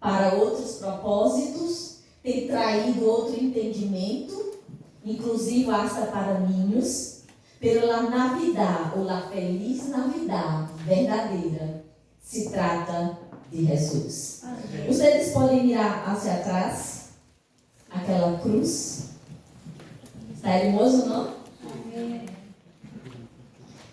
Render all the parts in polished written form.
para outros propósitos, tem traído outro entendimento, inclusive hasta para niños, pero la Navidad, ou la feliz Navidad verdadeira, se trata de Jesus. Amém. Vocês podem mirar hacia atrás, aquela cruz. Está hermoso, não? Amém.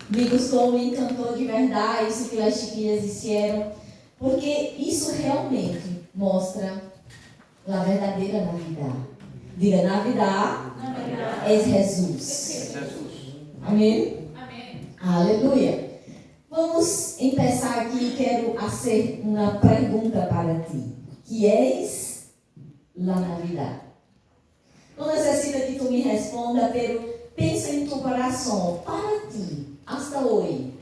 Me gostou, me encantou de verdade isso que as chiquinhas disseram, porque isso realmente mostra a verdadeira Navidad. Diga, Navidad é Jesus. Amém? Amém. Aleluia. Vamos começar aqui. Quero fazer uma pergunta para ti. Que és a Navidad? Não necessita que tu me responda, pero pensa em tu coração. Para ti, hasta hoje,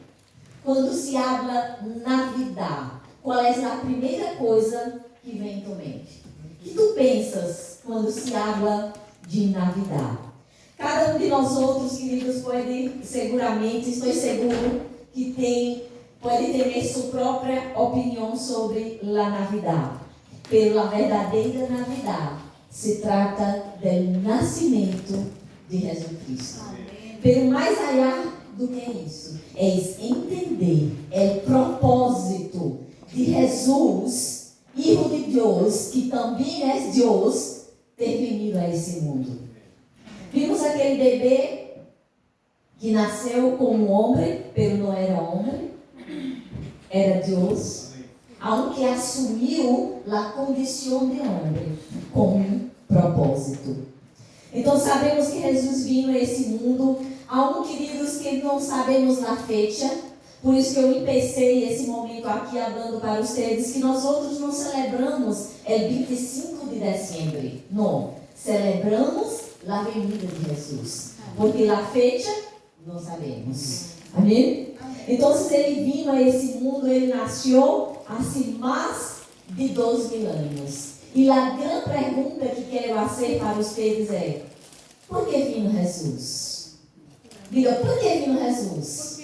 quando se habla Navidad, qual é a primeira coisa que vem em tua mente? O que tu pensas quando se habla de Navidad? Cada um de nós outros, queridos, pode, seguramente, estou seguro, que pode ter sua própria opinião sobre a Navidad. Pero a verdadeira Navidad se trata do nascimento de Jesus Cristo. Pero mais allá do que isso, é entender o propósito de Jesus, Hijo de Deus, que também é Deus, ter vindo a esse mundo. Vimos aquele bebê que nasceu como homem, pero não era homem, era Deus, aunque assumiu a condição de homem com um propósito. Então sabemos que Jesus veio a esse mundo, aunque queridos que não sabemos a fecha, por isso que eu empecei esse momento aqui falando para vocês que nós outros não celebramos o 25 de dezembro, não, celebramos a venida de Jesus, porque a fecha não sabemos. Amém? Então, ele vindo a esse mundo, ele nasceu há mais de 2000 anos. E a grande pergunta que quero fazer para vocês é: por que vindo Jesus? Diga, por que vindo Jesus?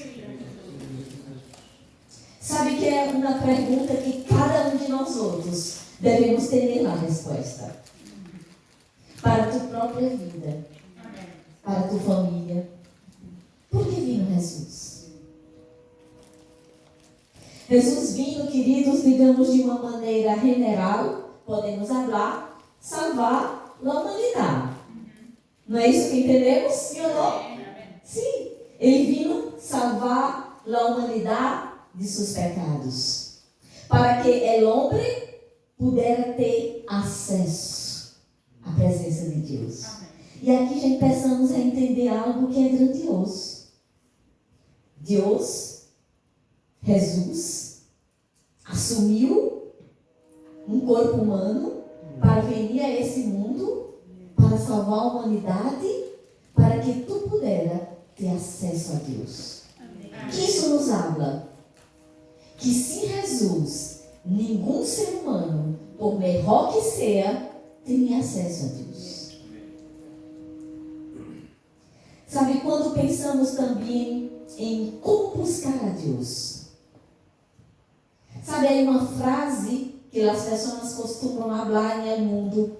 Sabe que é uma pergunta que cada um de nós outros devemos ter a resposta. Para a tua própria vida, para a tua família. Por que vindo Jesus? Jesus vindo, queridos, digamos de uma maneira general, podemos falar, salvar a humanidade. Não é isso que entendemos? Sim ou não? Sim. Ele vindo salvar a humanidade de seus pecados, para que o homem pudesse ter acesso à presença de Deus. Amém. E aqui já começamos a entender algo que é grandioso. Deus, Jesus, assumiu um corpo humano para vir a esse mundo, para salvar a humanidade, para que tu pudesse ter acesso a Deus. Amém. Que isso nos habla? Que sem Jesus, nenhum ser humano, por melhor que seja, tem acesso a Deus. Sabe, quando pensamos também em como buscar a Deus, sabe, aí uma frase que as pessoas costumam falar no mundo,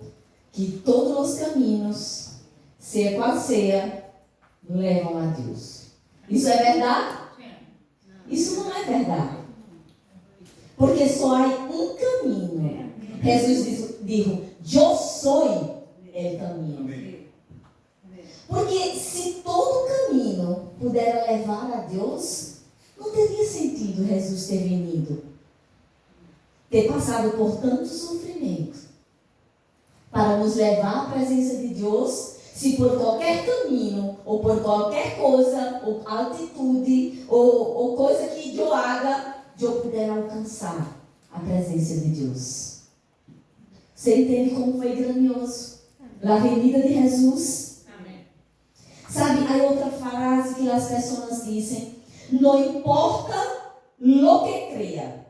que todos os caminhos, seja qual seja, levam a Deus. Isso é verdade? Isso não é verdade. Porque só há um caminho. Jesus disse, eu sou o caminho. Porque se todo caminho puder levar a Deus, não teria sentido Jesus ter venido, ter passado por tanto sofrimento, para nos levar à presença de Deus, se por qualquer caminho, ou por qualquer coisa, ou atitude, ou coisa que eu haga, eu puder alcançar a presença de Deus. Você entende como foi grandioso a venida de Jesus? Amém. Sabe, há outra frase que as pessoas dizem: não importa lo que creia.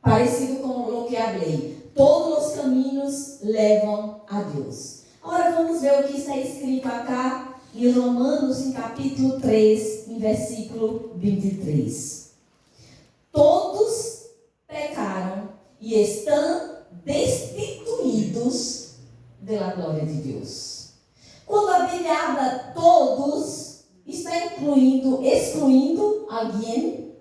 Parecido com o que falei. Todos os caminhos levam a Deus. Agora vamos ver o que está escrito acá em Romanos, em capítulo 3, em versículo 23. Todos pecaram e estão destituídos da glória de Deus. Quando a Bíblia habla todos, está excluindo alguém?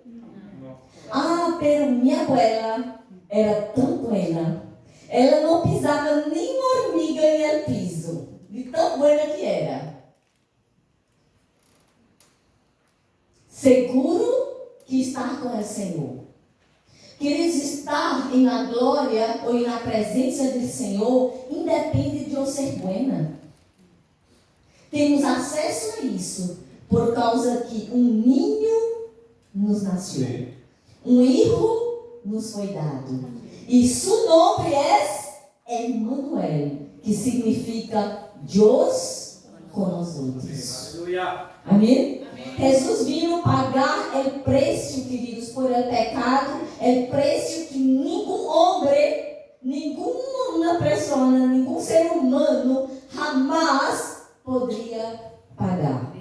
Ah, pero minha abuela era tão buena. Ela não pisava nem hormiga no piso, de tão buena que era. Seguro que está com o Senhor. Queridos, estar na glória ou na presença do Senhor independe de eu ser buena. Temos acesso a isso por causa que um ninho nos nasceu. Um filho nos foi dado. E seu nome é Emmanuel, que significa Deus conosco. Amém? Jesus vino pagar o preço, queridos, por el pecado, o preço que nenhum homem, nenhuma pessoa, nenhum ser humano jamais poderia pagar.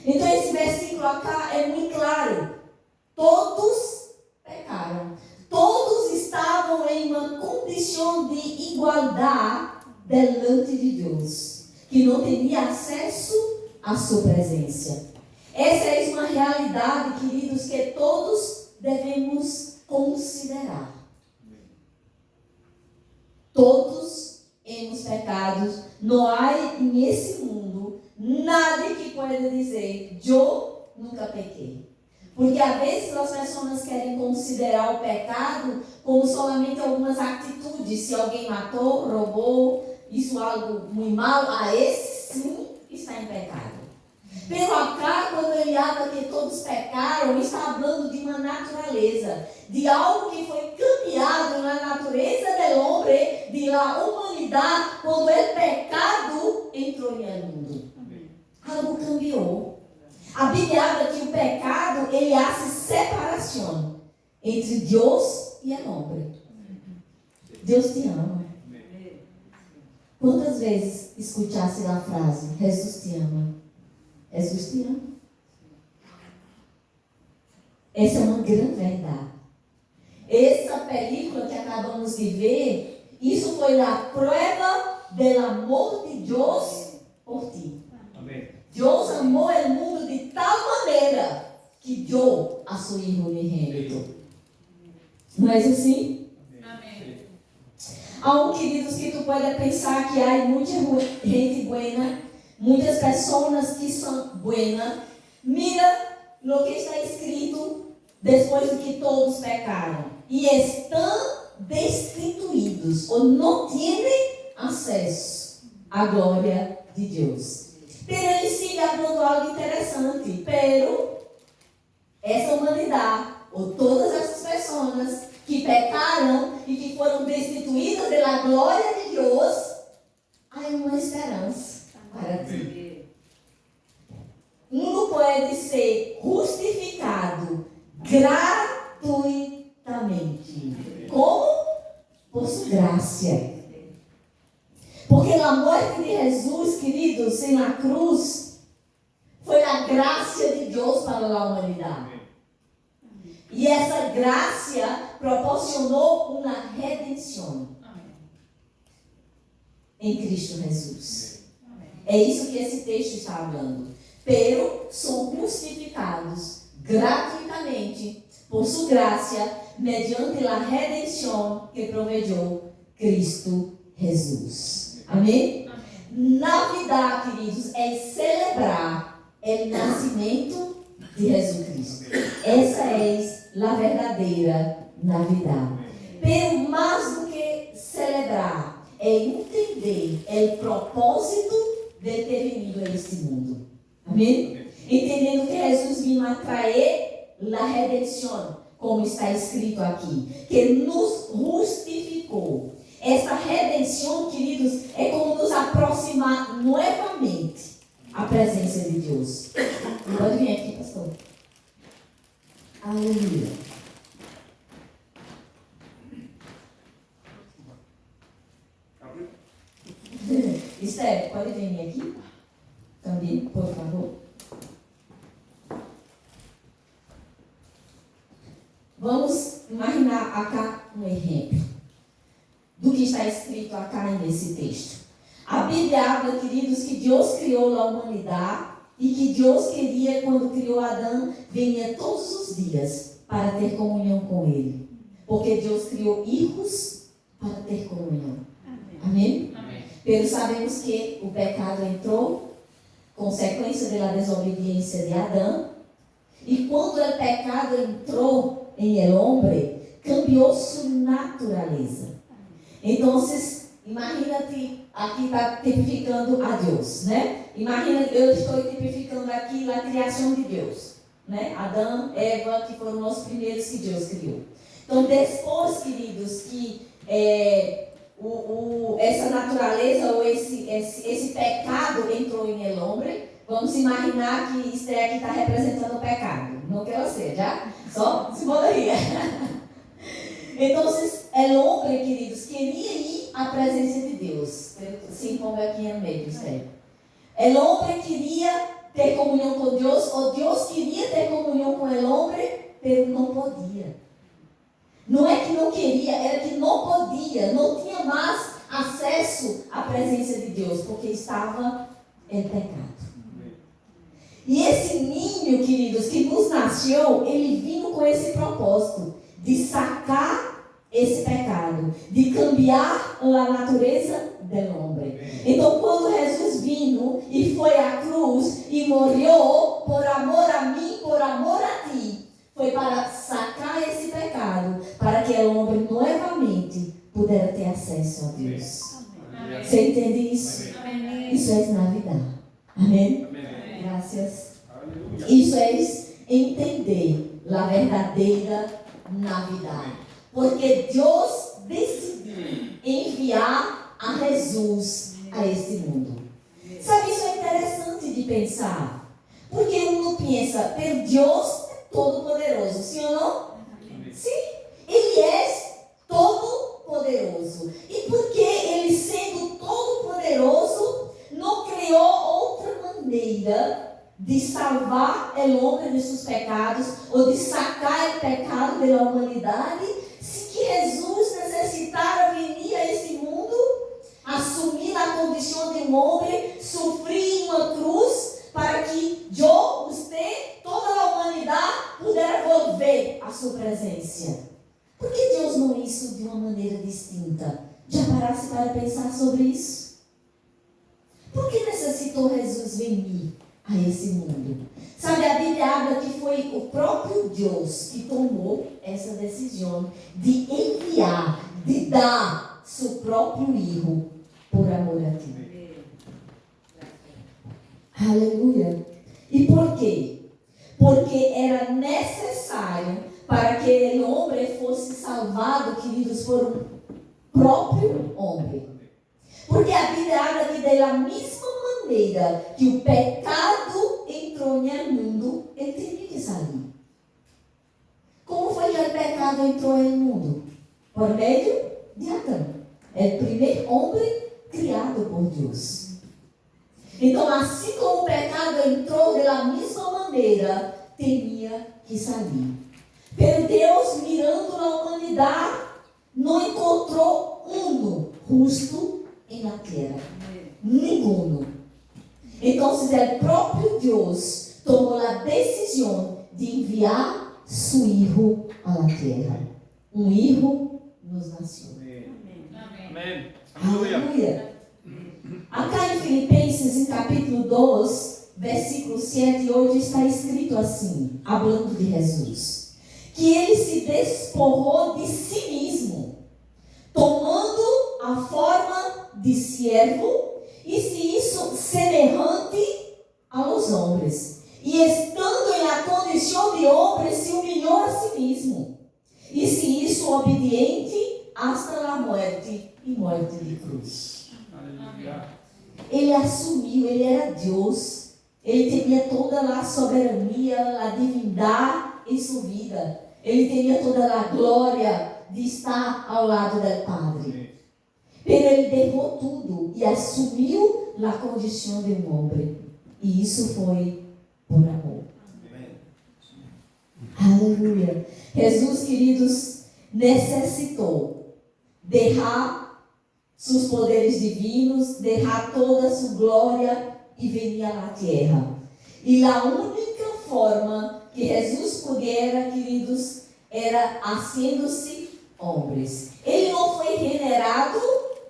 Então esse versículo aqui é muito claro. Todos pecaram. Todos estavam em uma condição de igualdade delante de Deus, que não tinha acesso à sua presença. Essa é uma realidade, queridos, que todos devemos considerar. Todos hemos pecado. Não há nesse mundo nada que pode dizer, eu nunca pequei. Porque às vezes as pessoas querem considerar o pecado como somente algumas atitudes. Se alguém matou, roubou, isso é algo muito mal, esse sim está em pecado. Pero acá, quando ele habla que todos pecaram, está falando de uma natureza, de algo que foi cambiado na natureza do homem, de la humanidade, quando o pecado entrou no mundo. Algo cambiou. A Bíblia habla que o pecado, ele hace separação entre Deus e o homem. Deus te ama. Quantas vezes escutaste a frase, Jesus te ama? Jesus te ama. Essa é uma grande verdade. Essa película que acabamos de ver, isso foi a prova do amor de Deus por ti. Amém. Deus amou o mundo de tal maneira que deu a seu Filho unigênito. Não é assim? Amém. Há queridos, que tu pode pensar que há muita gente buena, muitas pessoas que são buenas. Mira o que está escrito depois de que todos pecaram. E estão destituídos, ou não têm acesso à glória de Deus. Pero ele sigue falando algo interessante. Pero essa humanidade, ou todas essas pessoas que pecaram e que foram destituídas da glória de Deus, há uma esperança para ti. Um pode ser justificado gratuitamente. Como? Por sua graça. Porque a morte de Jesus, queridos, na cruz, foi a graça de Deus para a humanidade. E essa graça proporcionou uma redenção em Cristo Jesus. É isso que esse texto está falando. Pero são justificados gratuitamente por sua graça, mediante a redenção que proveu Cristo Jesus. Amém? Navidad, queridos, é celebrar o nascimento de Jesus Cristo. Essa é a verdadeira Navidad. Pero mais do que celebrar, é entender o propósito de ter vindo a este mundo. Amém? Entendendo que Jesus veio a trazer a redenção, como está escrito aqui, que nos justificou. Esta redenção, queridos, é como nos aproximar novamente à presença de Deus. Pode vir aqui, pastor. Aleluia. Esther, pode vir aqui? Também, por favor. Vamos imaginar aqui um exemplo. do que está escrito acá nesse texto. A Bíblia habla, queridos, que Deus criou a humanidade e que Deus queria, quando criou Adão, venha todos os dias para ter comunhão com ele. Porque Deus criou filhos para ter comunhão. Amém? Amém? Mas sabemos que o pecado entrou, consequência da desobediência de Adão. E quando o pecado entrou em el hombre, cambiou sua natureza. Então, imagina-te, aqui está tipificando a Deus, né? Imagina, eu estou tipificando aqui a criação de Deus, né? Adão, Eva, que foram os primeiros que Deus criou. Então, depois, queridos, que essa natureza ou esse pecado entrou em el hombre, vamos imaginar que isso aqui está representando o pecado. Não quero ser, já? Só simbologia. Então, o homem, queridos, queria ir à presença de Deus. Se ponga aqui no meio, sério. O homem queria ter comunhão com Deus, ou Deus queria ter comunhão com o homem, mas não podia. Não é que não queria, era que não podia, não tinha mais acesso à presença de Deus, porque estava em pecado. E esse ninho, queridos, que nos nasceu, ele vinha com esse propósito de sacar esse pecado, de cambiar a natureza do homem. Então, quando Jesus veio e foi à cruz e morreu por amor a mim, por amor a ti, foi para sacar esse pecado, para que o homem novamente pudesse ter acesso a Deus. Amém. Você entende isso? Amém. Isso é Navidad. Amém? Amém. Graças. Isso é entender a verdadeira Navidad. Porque Deus decidiu enviar a Jesus a este mundo. Sabe, isso é interessante de pensar. Porque um pensa, Deus é todo-poderoso, sim ou não? Sim, Ele é todo-poderoso. E porque Ele, sendo todo-poderoso, não criou outra maneira de salvar o homem de seus pecados, ou de sacar o pecado da humanidade, se que Jesus necessitara vir a esse mundo, assumir a condição de um homem, sofrer em uma cruz, para que eu, você, toda a humanidade, pudesse volver a sua presença. Por que Deus não isso de uma maneira distinta? Já parasse para pensar sobre isso? Por que necessitou Jesus vir a esse mundo? Sabe, a Bíblia habla que foi o próprio Deus que tomou essa decisão de enviar, de dar seu próprio Filho por amor a ti. Aleluia. E por quê? Porque era necessário para que o homem fosse salvado, queridos, por um próprio homem. Porque a Bíblia habla que da mesma maneira que o pecado entrou no mundo, ele tinha que sair. Como foi que o pecado entrou no mundo? Por meio de Adão. É o primeiro homem criado por Deus. Então, assim como o pecado entrou da mesma maneira, tinha que sair. Pero Deus, mirando na humanidade, não encontrou justo em la terra. Nenhum. Então, o próprio Deus tomou a decisão de enviar seu Filho à terra. Um Filho nos nasceu. Amém. Aleluia. Acá em Filipenses, em capítulo 2, versículos 7 e 8, está escrito assim, falando de Jesus, que ele se despojou de si mesmo, tomando a forma de servo, e se hizo semelhante aos homens, e estando em la condição de homem, se humilhou a si mesmo, e se hizo obediente hasta la muerte, e morte de cruz. Aleluia. Ele assumiu, ele era Deus, ele tinha toda a soberania, a divindade em sua vida, ele tinha toda a glória de estar ao lado do Padre. Pero ele derrou tudo e assumiu a condição de um homem. E isso foi por amor. Aleluia. Jesus, queridos, necessitou deixar sus poderes divinos, dejar toda su gloria y venir a la tierra. Y la única forma que Jesús pudiera, queridos, era haciendo-se hombres. Ele não foi generado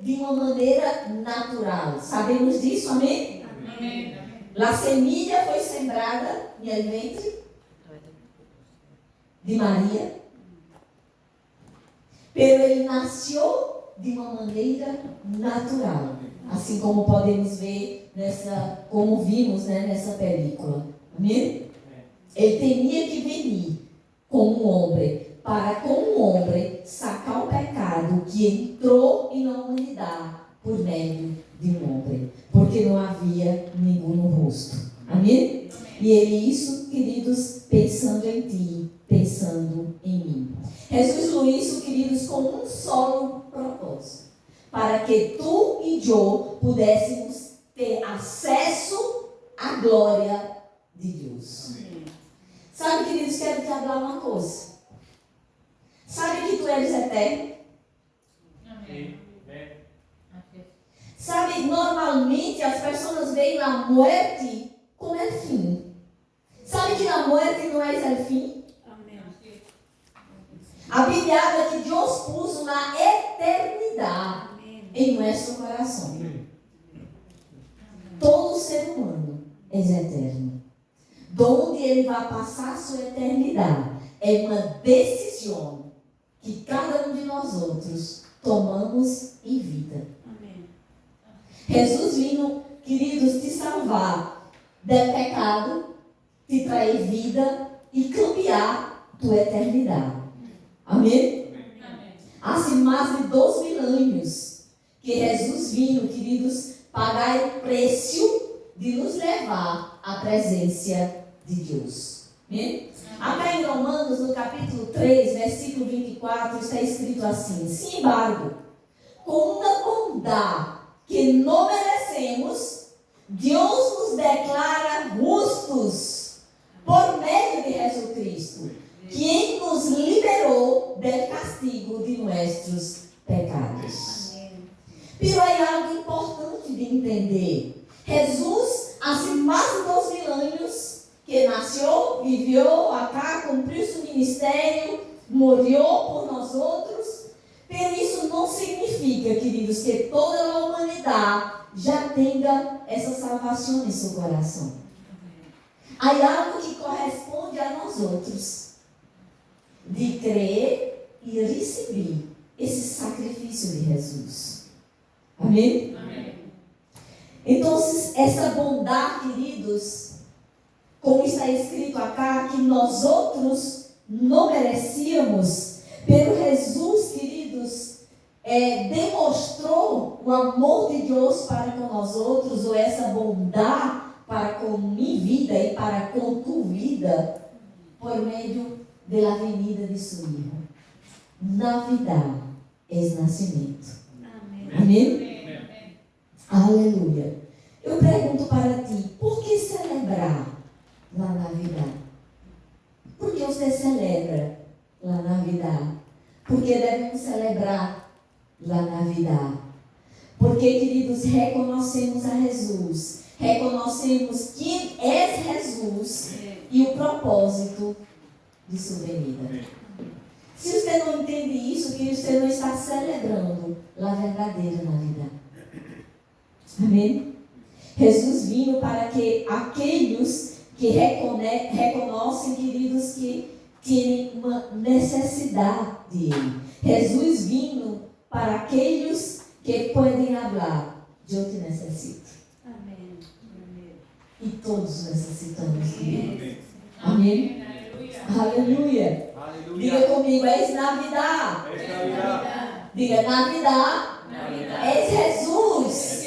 de uma maneira natural. Sabemos disso, amém? Amém. A semilla foi sembrada no ventre de Maria, pero ele nasceu de uma maneira natural, assim como podemos ver como vimos, né, nessa película. Amém? Ele tinha que vir como um homem, para como um homem sacar o pecado que entrou na humanidade por meio de um homem, porque não havia nenhum no rosto. Amém? E ele isso, queridos, pensando em ti, pensando em mim. Jesus falou isso, queridos, com um solo propósito, para que tu e eu pudéssemos ter acesso à glória de Deus. Sabe, queridos, quero te falar uma coisa. Sabe que tu eres eterno? Amém. Sabe, normalmente as pessoas veem a morte como é fim. Sabe que a morte não é o fim? Amém. A Bíblia habla que Deus puso na eternidade em nosso coração. Todo ser humano é eterno. Donde ele vai passar sua eternidade é uma decisão que cada um de nós outros tomamos em vida. Amém. Jesus vindo, queridos, te salvar do pecado, te trazer vida e cambiar tua eternidade. Amém? Amém. Há mais de 2.000 anos que Jesus vindo, queridos, pagar o preço de nos levar à presença de Deus. Amém? Acá em Romanos, no capítulo 3, versículo 24, está escrito assim: Sin embargo, com uma bondade que não merecemos, Deus nos declara justos por meio de Jesus Cristo, quem nos liberou do castigo de nossos pecados. Pero há algo importante de entender. Jesus, há mais de 2.000 anos, que nasceu, viveu acá, cumpriu seu ministério, morreu por nós outros. Mas isso não significa, queridos, que toda a humanidade já tenha essa salvação em seu coração. Há algo que corresponde a nós outros, de crer e receber esse sacrifício de Jesus. Amém? Amém. Então, essa bondade, queridos, como está escrito acá, que nós outros não merecíamos, pero Jesus, queridos, demonstrou o amor de Deus para com nós outros, ou essa bondade para com minha vida e para com tua vida, por meio da venida de seu Filho. Navidad é nascimento. Amém. Amém? Aleluia. Eu pergunto para ti, por que celebrar a Navidad? Por que você celebra a Navidad? Porque devemos celebrar a Navidad. Porque, queridos, reconhecemos a Jesus, reconhecemos quem é Jesus e o propósito de sua venida. Se você não entende isso, que você não está celebrando a verdadeira Navidad. Amém? Jesus vindo para que aqueles que reconhecem, queridos, que têm uma necessidade dele. Jesus vindo para aqueles que podem falar: eu te necessito. Amém. E todos necessitamos dele. Amém. Amém? Aleluia. Diga comigo, é Navidad. Diga, Navidad é Jesus.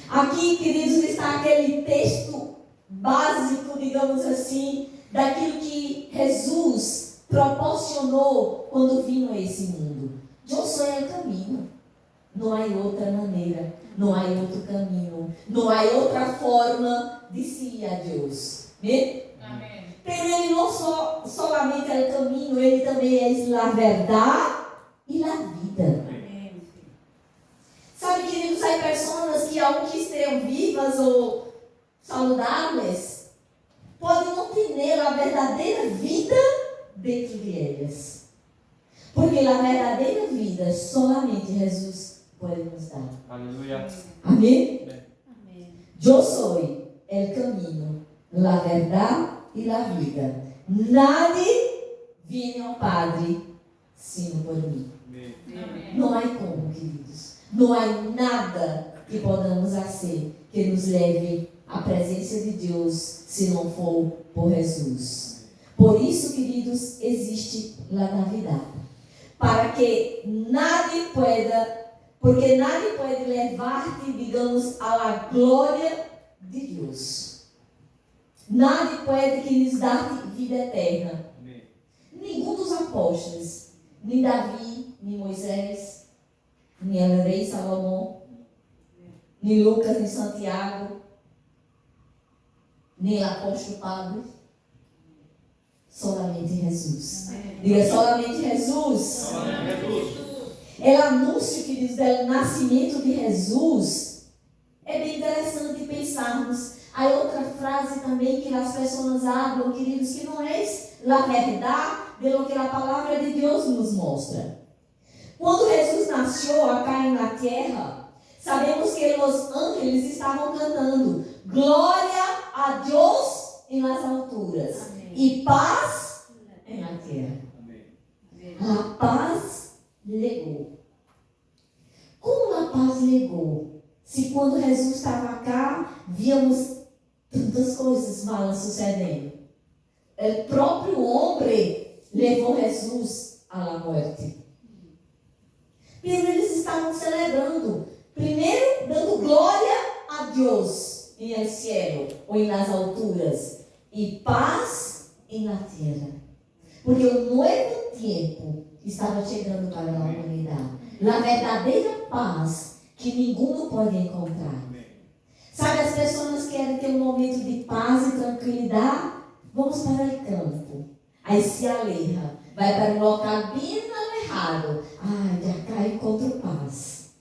Aqui, queridos, está aquele texto básico, digamos assim, daquilo que Jesus proporcionou quando vinha a esse mundo. Eu sou o caminho. Não há outra maneira, não há outro caminho, não há outra forma de se ir a Deus. Amém? Pero ele não somente é o caminho, ele também é a verdade e a vida. estejam vivas ou saudáveis, podem não ter a verdadeira vida dentro de elas. Porque a verdadeira vida somente Jesus pode nos dar. Aleluya. Amém? Amén. Eu sou o caminho, a verdade e a vida. Nadie vem ao Padre sino por mim. Amén. Não há como, queridos. Não há nada que podamos fazer que nos leve à presença de Deus se não for por Jesus. Por isso, queridos, existe a Navidade. Para que nadie pueda, porque nadie pode levar-te, digamos, à la glória de Deus. Nadie pode que nos dar vida eterna. Nenhum dos apóstolos, nem Davi, nem Moisés, nem o rei Salomão, nem Lucas, nem Santiago, nem o apóstolo Paulo, solamente Jesus. Diga, solamente Jesus. É o anúncio, queridos, do nascimento de Jesus. É bem interessante pensarmos. Há outra frase também que as pessoas falam, queridos, que não é a verdade de lo que a palavra de Deus nos mostra. Quando Jesus nasceu acá na terra, sabemos que os ángeles estavam cantando glória a Deus em las alturas. Amém. E paz em la terra. A paz legou. Como a paz legou? Se quando Jesus estava cá, víamos tantas coisas malas sucedendo. O próprio homem levou Jesus à morte. Pero eles estavam celebrando. Primeiro, dando glória a Deus em el cielo, ou em las alturas. E paz em la terra. Porque o novo tempo estava chegando para a humanidade. A verdadeira paz que ninguém pode encontrar. Sabe, as pessoas querem ter um momento de paz e tranquilidade. Vamos para o campo. Aí se aleja. Vai para um local bem alejado. Já cá encontro paz.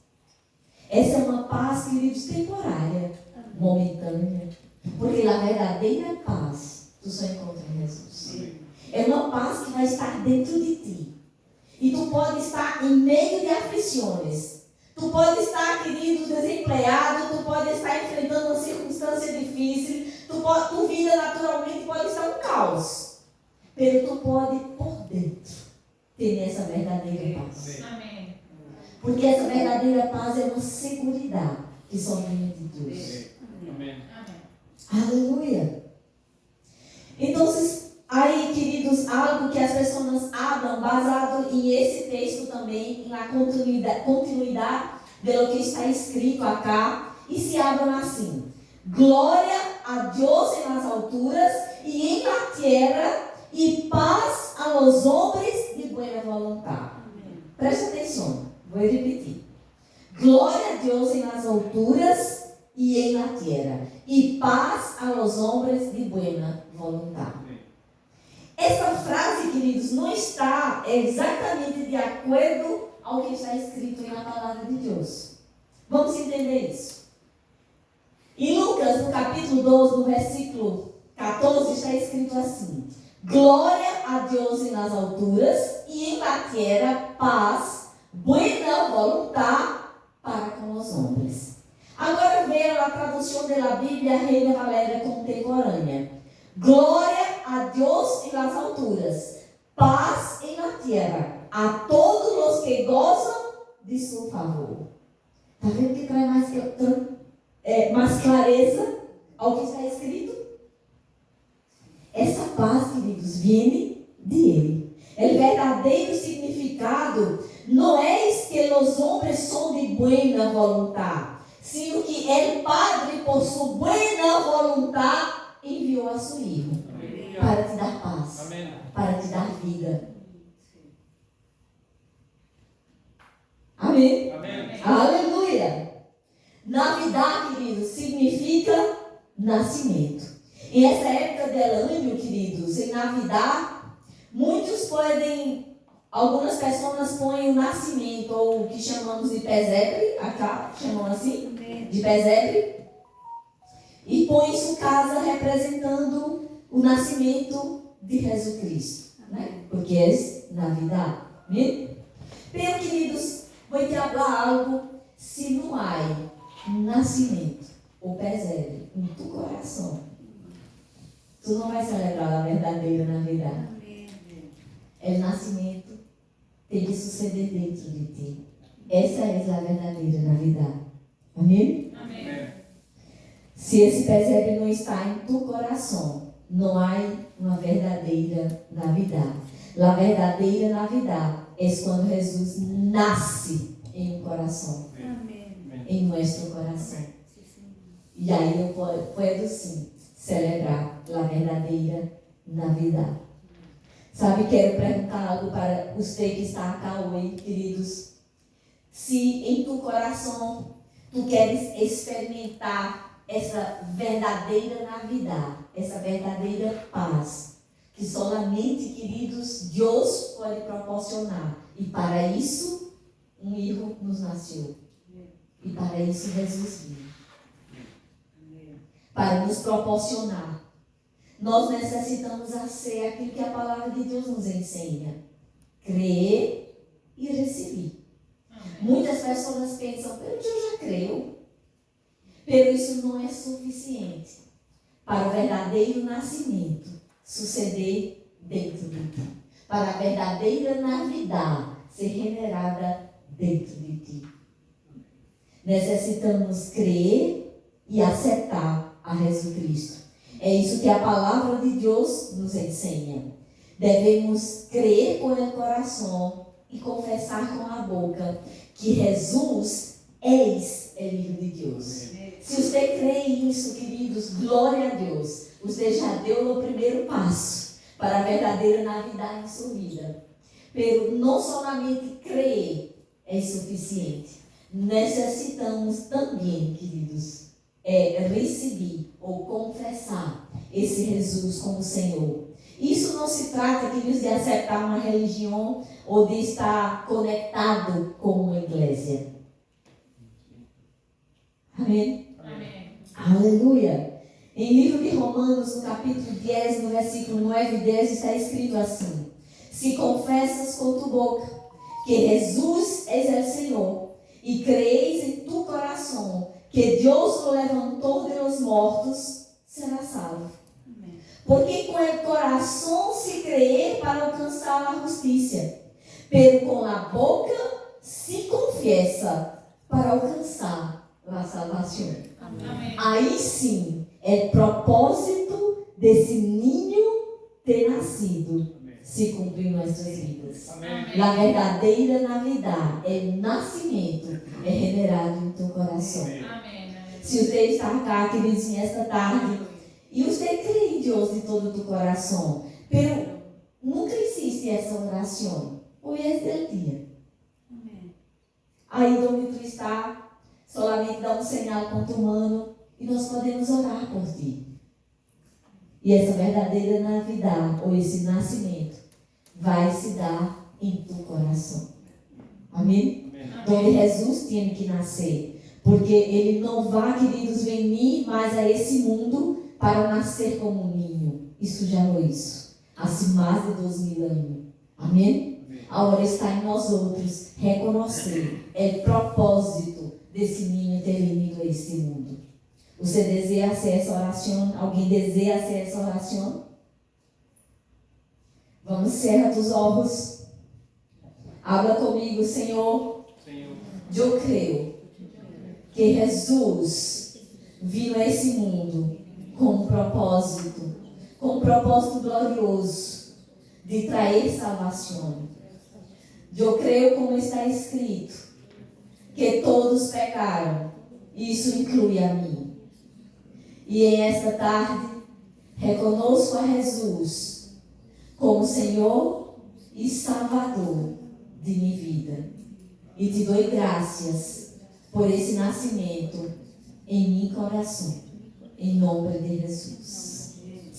Essa é uma paz, queridos, temporária, momentânea. Porque a verdadeira paz tu só encontra em Jesus. É uma paz que vai estar dentro de ti. E tu pode estar em meio de aflições. Tu pode estar, querido, desempregado. Tu pode estar enfrentando uma circunstância difícil. Tu vida naturalmente pode estar um caos. Mas tu pode, por dentro, ter essa verdadeira paz. Amém. Porque essa verdadeira paz é uma seguridade que só vem de Deus. Amém. Amém. Aleluia. Então, aí, queridos, algo que as pessoas abram, baseado em esse texto também, na continuidade do que está escrito acá, e se abram assim: glória a Deus em las alturas e em la terra, e paz a los hombres de buena voluntad. Preste atenção, vou repetir: glória a Deus em las alturas e em la terra, e paz a los hombres de buena voluntad. Essa frase, queridos, não está exatamente de acordo ao que está escrito na palavra de Deus. Vamos entender isso. Em Lucas, no capítulo 12, no versículo 14, está escrito assim: glória a Deus em las alturas e em la terra paz, buena voluntad para com os homens. Agora veja a tradução da Bíblia Reina Valéria contemporânea. Glória a Deus em las alturas, paz em la terra, a todos os que gozam de seu favor. Está vendo que traz mais clareza ao que está escrito? Essa paz, queridos, vem de Ele. O verdadeiro significado não é que os homens são de buena voluntad, sino que o Padre, por sua buena voluntad, enviou a seu Filho para te dar paz, Amém. para te dar vida. Amém? Amém. Aleluia! Navidad, queridos, significa nascimento. Em essa época de ano, queridos, em Navidad, muitos podem, algumas pessoas põem o nascimento, ou o que chamamos de pesebre, acá chamam assim, de pesebre, E põe sua casa representando o nascimento de Jesus Cristo, né? Porque é Navidad. Amém? Bem, queridos, vou te falar algo. Se não há nascimento ou pesebre em tu coração, tu não vai celebrar a verdadeira Navidad. O nascimento tem que suceder dentro de ti. Essa é a verdadeira Navidad. Amém? Amém. Se esse pesebre não está em tu coração, não há uma verdadeira Navidad. A verdadeira Navidad é quando Jesus nasce em um coração. Amém. Em nosso coração. E aí eu posso sim celebrar a verdadeira Navidad. Sabe, quero perguntar algo para você que está aqui hoje, queridos. Se em tu coração tu queres experimentar essa verdadeira Navidad, essa verdadeira paz, que solamente, queridos, Deus pode proporcionar. E para isso, um filho nos nasceu. E para isso Jesus veio. Para nos proporcionar. Nós necessitamos ser aquilo que a palavra de Deus nos ensina. Crer e receber. Muitas pessoas pensam, eu já creio. Mas isso não é suficiente para o verdadeiro nascimento suceder dentro de ti. Para a verdadeira Navidad ser generada dentro de ti. Necessitamos crer e aceitar a Jesus Cristo. É isso que a palavra de Deus nos ensina. Devemos crer com o coração e confessar com a boca que Jesus é o Filho de Deus. Se você crê nisso, queridos, glória a Deus. Você já deu o primeiro passo para a verdadeira Navidad em sua vida. Mas não somente crer é suficiente. Necessitamos também, queridos, receber ou confessar esse Jesus como Senhor. Isso não se trata, queridos, de aceitar uma religião ou de estar conectado com uma igreja. Amém? Amém. Aleluia! Em livro de Romanos, no capítulo 10, no versículo 9 e 10, está escrito assim: se confessas com tua boca que Jesus é o Senhor e crees em tu coração que Deus o levantou de los mortos, serás salvo. Amém. Porque com o coração se crê para alcançar a justiça, pero com a boca se confessa para alcançar a salvação. Amém. Aí sim é propósito desse ninho ter nascido se cumprir em nossas vidas. Amém. A verdadeira Navidad é nascimento, é generado em teu coração. Amém. Se você está aqui, queridos, nesta tarde, e você crê em Deus de todo o teu coração, pero nunca existe essa oração. Hoje é o dia. Amém. Aí onde tu está, solamente dá um sinal com tua mano e nós podemos orar por ti. E essa verdadeira Navidad, ou esse nascimento, vai se dar em tu coração. Amém? Onde Jesus tinha que nascer. Porque ele não vai, queridos, venir mais a esse mundo para nascer como um ninho. Isso já é isso. Há mais de 2000 anos. Amém? Agora está em nós outros reconhecer o propósito desse ninho ter vindo a este mundo. Você deseja ser essa oração? Alguém deseja ser essa oração? Vamos, cerra os olhos. Habla comigo, Senhor. Eu creio que Jesus veio a esse mundo com um propósito glorioso de trazer salvação. Eu creio, como está escrito, que todos pecaram, isso inclui a mim. E em esta tarde, reconosco a Jesus como Senhor e Salvador de minha vida. E te dou graças por esse nascimento em meu coração. Em nome de Jesus.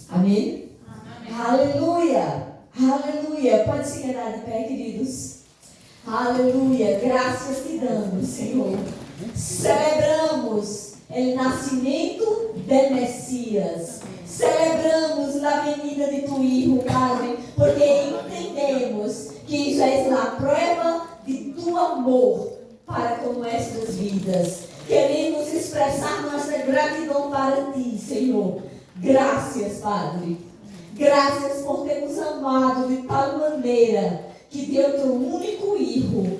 Amém? Amém. Aleluia! Aleluia! Pode se quedar de pé, queridos. Aleluia! Graças te damos, Senhor. Celebramos o nascimento do Messias. Celebramos a venida de tu Hijo, Padre, porque entendemos que isso é a prova de tu amor para com nossas vidas. Queremos expressar nossa gratidão para ti, Senhor. Graças, Padre. Graças por ter nos amado de tal maneira que deu teu único Hijo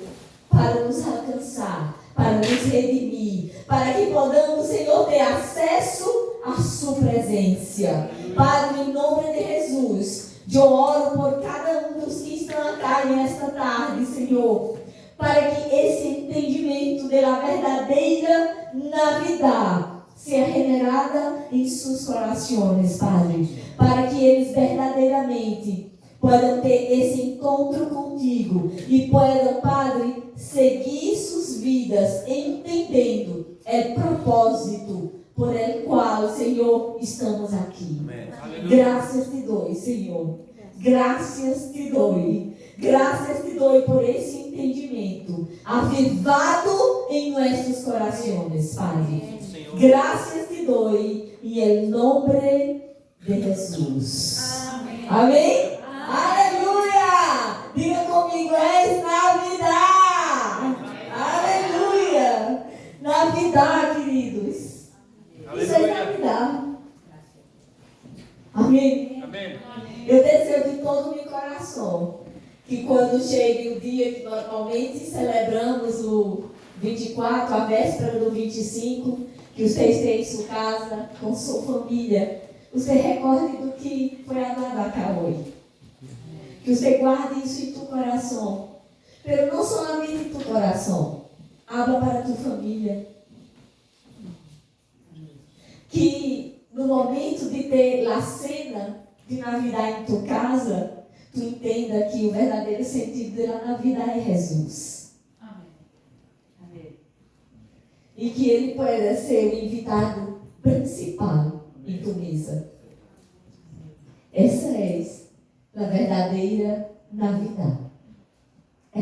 para nos alcançar, para nos redimir, para que podamos, Senhor, ter acesso à sua presença. Padre, em nome de Jesus, eu oro por cada um dos que estão aqui nesta tarde, Senhor, para que esse entendimento da verdadeira Navidad seja generada em seus corações, Padre, para que eles verdadeiramente possam ter esse encontro contigo e possam, Padre, seguir suas vidas entendendo o propósito por el qual, Senhor, estamos aqui. Graças te dou, Senhor. Graças te dou. Graças te dou por esse entendimento avivado em nossos corações, Pai. Graças te dou em nome de Jesus. Amém. Amém? Aleluia! Diga comigo, é Navidad. Aleluia! Navidad, queridos. Isso é Navidad. Amém? Amém. Eu desejo de todo o meu coração que quando chegue o dia que normalmente celebramos o 24, a véspera do 25, que você esteja em sua casa, com sua família, você recorde do que foi adorado acá hoje. Que você guarde isso em tu coração. Pero não somente em tu coração. Abra para tua família. Que no momento de ter a cena de Navidad em tua casa, tu entenda que o verdadeiro sentido da Navidad é Jesus. Amém. Amém. E que ele possa ser o invitado principal em tua mesa. Essa é a verdadeira Navidad. É